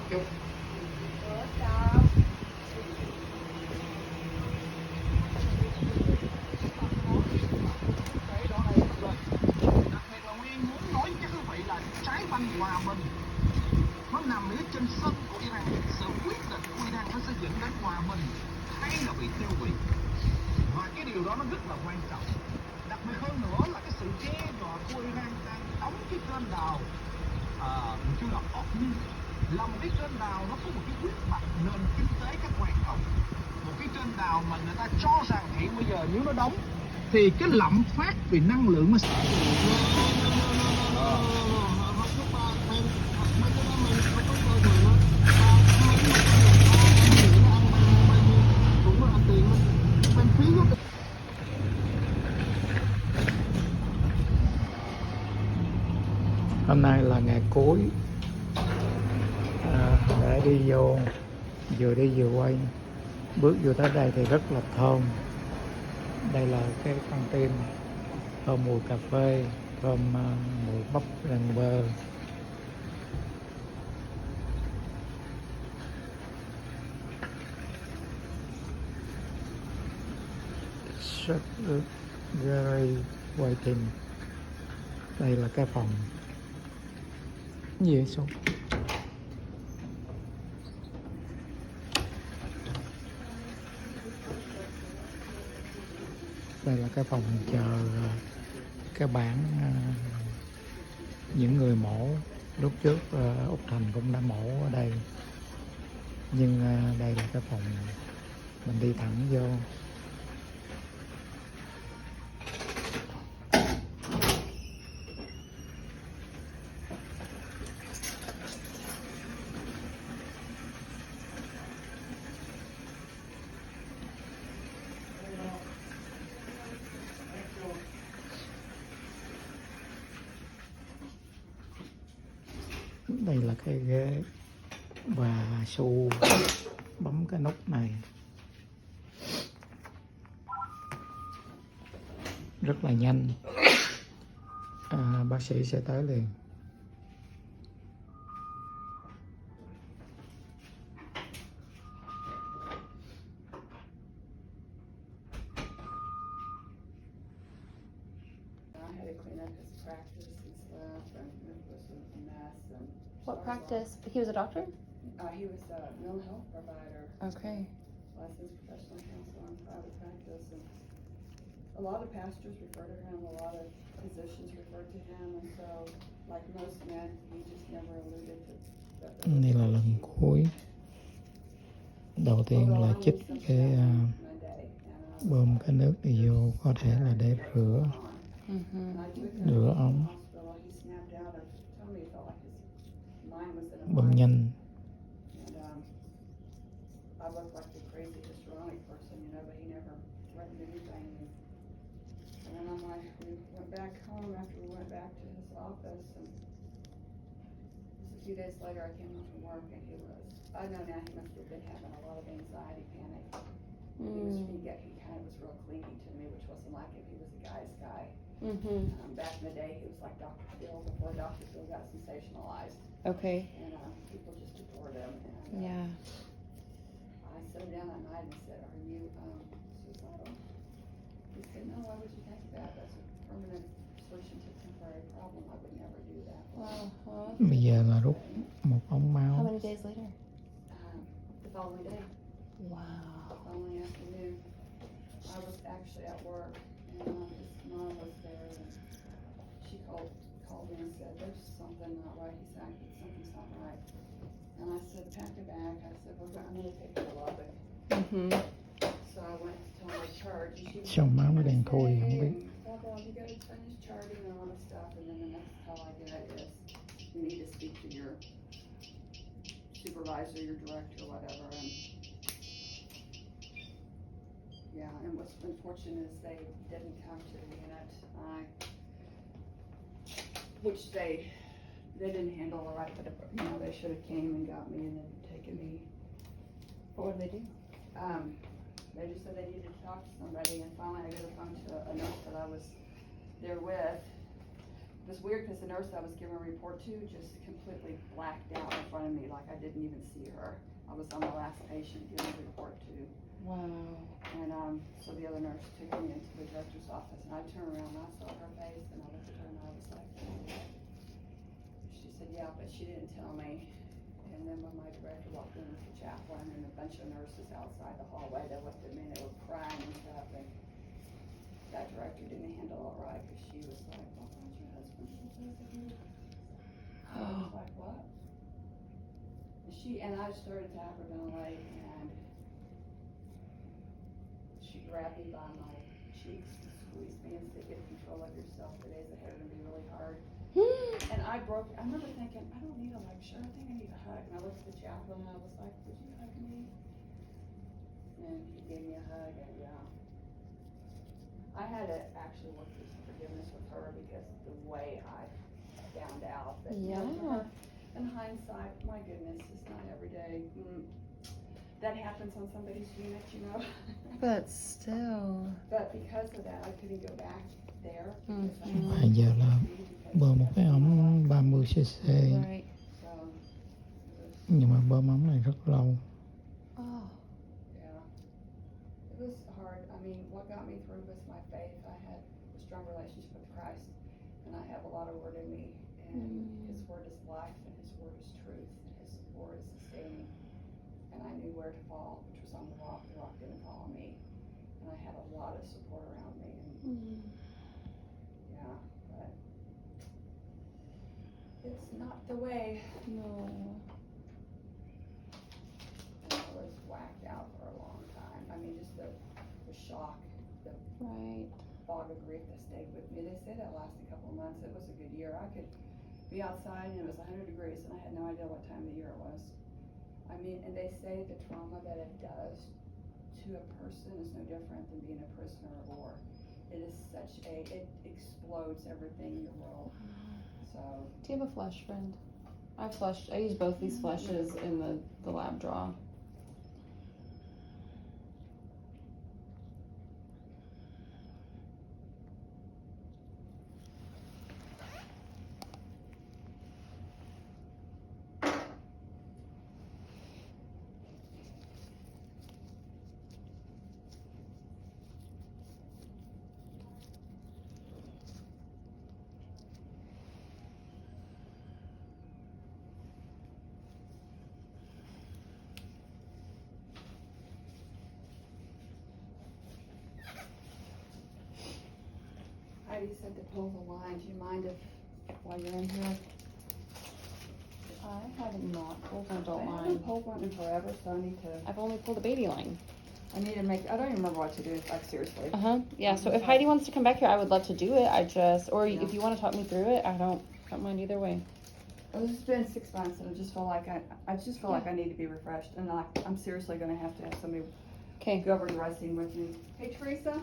Chúc. Trái banh hòa bình nó nằm ở trên sân của Iran. Sự quyết định của Iran nó sẽ dẫn đến hòa bình hay là bị tiêu hủy, và cái điều đó nó rất là quan trọng. Đặc biệt hơn nữa là cái sự đe dọa của Iran đang đóng cái kênh đào chưa đọc Hormuz, là một cái kênh đào nó có một cái quyết mặt nền kinh tế cách quan trọng, một cái kênh đào mà người ta cho rằng hiện bây giờ nếu nó đóng thì cái lạm phát về năng lượng nó sẽ Hôm nay là ngày cuối, để đi vô, vừa đi vừa quay. Bước vô tới đây thì rất là thơm. Đây là cái con tim, thơm mùi cà phê, thơm mùi bắp rang bơ. Very waiting. Đây là cái phòng gì vậy xuống. Đây là cái phòng chờ cái bản những người mổ. Lúc trước Úc Thành cũng đã mổ ở đây, nhưng đây là cái phòng mình đi thẳng vô. Đây là cái ghế và xu bấm cái nút này rất là nhanh. Bác sĩ sẽ tới liền. What practice? He was a doctor? He was a mental health provider. Okay. Licensed professional counselor in private practice. And a lot of pastors refer to him, a lot of physicians refer to him, and so, like most men, he just never alluded to that. Đây là lần cuối. Đầu tiên là chích cái bơm cái nước đi vô, có thể là để rửa rửa ống. Bơm nhanh. I looked like the crazy histrionic person, you know, but he never threatened anything. And then I'm like, we went back home after we went back to his office, and just a few days later I came home from work, and he was, I know now he must have been having a lot of anxiety, panic. He kind of was real clingy to me, which wasn't like him. He was a guy's guy. Back in the day, he was like Dr. Phil before Dr. Phil got sensationalized. Okay. And people just adored him. And, Yeah. I sat him down that night and said, "Are you suicidal?" He said, "No, why would you think that? That's a permanent solution to a temporary problem. I would never do that." Bây giờ là rút một ống How máu. many days later? The following day. Wow. The following afternoon. I was actually at work, and his mom was there, and she called me and said, "There's something not right." He said, "Something's not right." And I said, "Pack a bag." I said, I'm going to take you to Lubbock. So I went to tell my charge, and she was Sao máu nó đen thui không biết. blah, blah, you got to finish charting and all this stuff. And then the next call I get is, you need to speak to your supervisor, your director, whatever. And yeah, and what's unfortunate is they didn't come to the unit. Which they didn't handle all right, but you know, they should have came and got me and then taken me. What did they do? They just said they needed to talk to somebody, and finally I got a phone to a nurse that I was there with. It was weird because the nurse I was giving a report to just completely blacked out in front of fun of me, like I didn't even see her. I was on the last patient giving a report to. Wow. And so the other nurse took me into the director's office, and I turned around and I saw her face, and I looked at her and I was like, she said, yeah, but she didn't tell me. And then when my director walked in with the chaplain and a bunch of nurses outside the hallway, they looked at me and they were crying and stuff, and that director didn't handle it right, because she was like, well, how's your husband? She says that he. I was like, what? And I started to hyperventilate, and she grabbed me by my cheeks and squeezed me and said, get control of yourself. The days ahead are going to be really hard. And I remember thinking, I don't need a lecture. I think I need a hug. And I looked at the chaplain and I was like, would you hug me? And he gave me a hug, and I had to actually work through some forgiveness with her, because the way I found out that, you know, for her, in hindsight, my goodness, it's not every day. That happens on somebody's unit, you know. But still. But because of that, I couldn't go back there. Bây giờ là bơm một cái ống 30cc, Right. nhưng mà bơm ống này rất lâu. Oh. Yeah. It was hard. I mean, what got me through was my faith. I had a strong relationship with Christ, and I have a lot of word in me. And His word is life, and His word is truth, and His word is sustaining. And I knew where to fall, which was on the rock. The rock didn't fall on me. And I had a lot of support around me. And yeah, but it's not the way. No. I was whacked out for a long time. I mean, just the shock, the Right. fog of grief that stayed with me. They said it lasted a couple of months. It was a good year. I could be outside and it was 100 degrees and I had no idea what time of the year it was. I mean, and they say the trauma that it does to a person is no different than being a prisoner of war. It is it explodes everything in your world. So. Do you have a flush, friend? I use both these flushes in the lab drawer. Heidi said to pull the line. Do you mind if, while you're in here? I have not pulled an I adult haven't line. pulled one in forever, so I need to. I've only pulled a baby line. I need to make. I don't even remember what to do. Like seriously. Yeah. So if Heidi wants to come back here, I would love to do it. Or Yeah. if you want to talk me through it, I don't mind either way. It's been 6 months, and I just feel like I need to be refreshed, and I'm seriously going to have somebody Okay. go over the writing with me. Hey Teresa.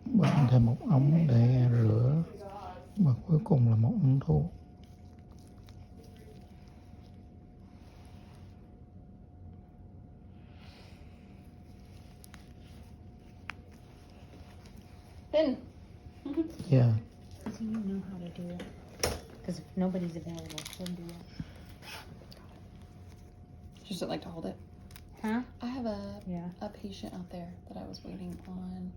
Bơm thêm một ống để rửa, và cuối cùng là một ống thuốc. Then. Yeah. So you know how to do it. Because if nobody's available, she'll do it. She just didn't like to hold it. Huh? I have Yeah. a patient out there that I was waiting on.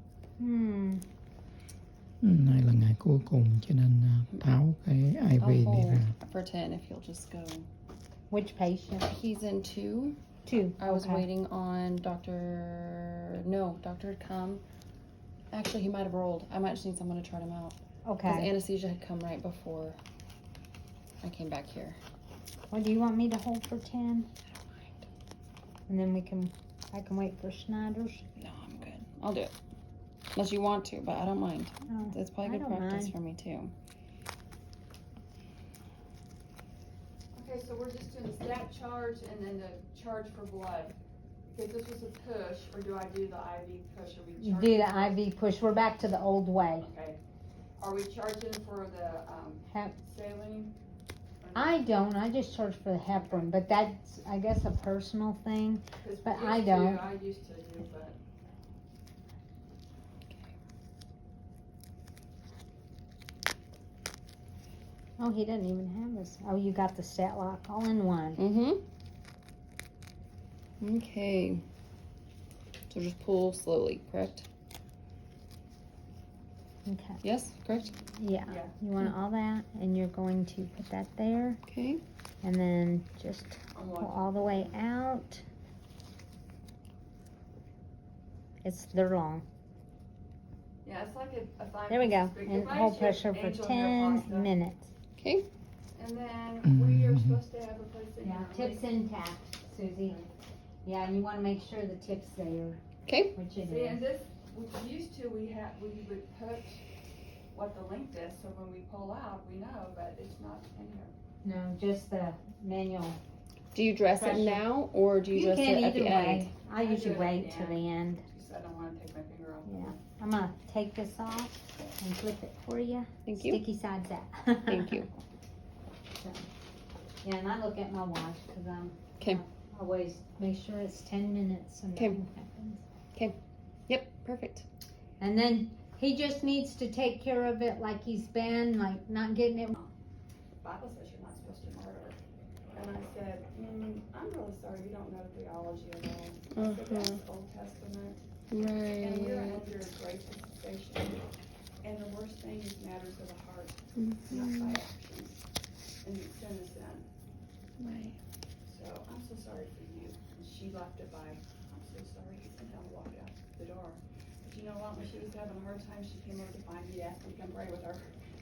Nay là ngày cuối cùng cho nên tháo cái IV I'll đi hold ra. for 10 if you'll just go. Which patient? He's in 2. 2. I was Okay. waiting on doctor had come. Actually, he might have rolled. I might just need someone to chart him out. Because Okay. anesthesia had come right before I came back here. Well, do you want me to hold for 10? I don't mind. And then I can wait for Snyder's? No, I'm good. I'll do it. Unless you want to, but I don't mind. Oh, It's probably I good don't practice mind. for me too. Okay, so we're just doing the stat charge and then the charge for blood. Because this was a push, or do I do the IV push? Or we You charge do the IV push. We're back to the old way. Okay. Are we charging for the Hep- saline? I don't. I just charge for the heparin, but that's, I guess, a personal thing. 'Cause But we I used don't. to, I used to do, but. Oh, he doesn't even have this. Oh, you got the stat lock all in one. Mm-hmm. Okay. So just pull slowly, correct? Okay. Yes, correct? Yeah. Yeah. You want all that, and you're going to put that there, Okay. and then just I'm pull watching. all the way out. They're long. Yeah, it's like a fine There we go. piece of And spaghetti. hold It's pressure just for angel hair 10 pasta. minutes. Okay. And then we are supposed to have a place in Yeah, here. tips intact, Susie. Yeah, and you want to make sure the tip's there, Okay. which it See, and is. this, we used to, we would put what the length is, so when we pull out, we know, but it's not in here. No, just the manual. Do you dress Pressure. it now, or do you, You dress can it at either the way. end? I usually do it at wait the till the end. Just I don't wanna take my finger off. Yeah. I'm gonna take this off and flip it for you. Thank you. Sticky sides out. Thank you. So, yeah, and I look at my watch because I'm. Okay. I always make sure it's 10 minutes and Okay. nothing happens. Yep. Perfect. And then he just needs to take care of it like he's been, like not getting it. The Bible says you're not supposed to murder. And I said, I'm really sorry you don't know theology at all. I said, that's Old Testament. And we're Right. under great dispensation. And the worst thing is matters of the heart, not by actions. And sin is sin. Right. So I'm so sorry for you. And she left it by, I'm so sorry, and I walked out the door. But you know what, when she was having a hard time, she came over to find me, asked me to come pray with her.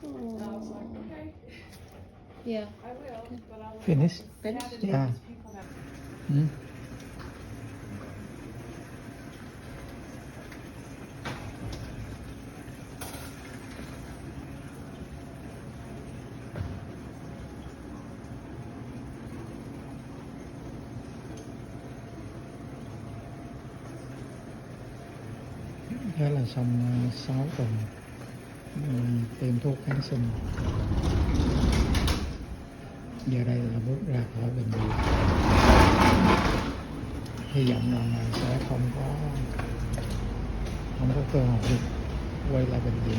And I was like, okay, Yeah. I will, but I will. Finished? Finished? Yeah. People have Ừ. Thế là xong 6 tuần tiêm thuốc kháng sinh. Giờ đây là bước ra khỏi bệnh viện. Hy vọng lần này sẽ không có cơ hội quay lại bệnh viện.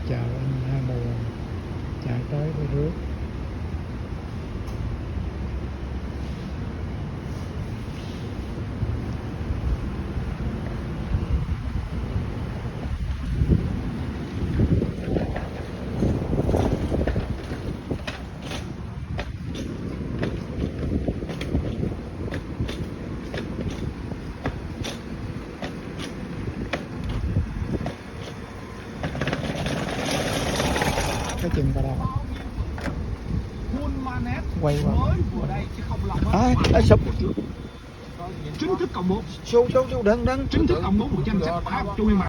Chào anh hai mùa chạy tới với rước. Cái chừng vào đâu quay qua mới vừa đây chứ không lâu sụp chính thức công bố đừng chính thức công bố một danh sách 3 trung nguyên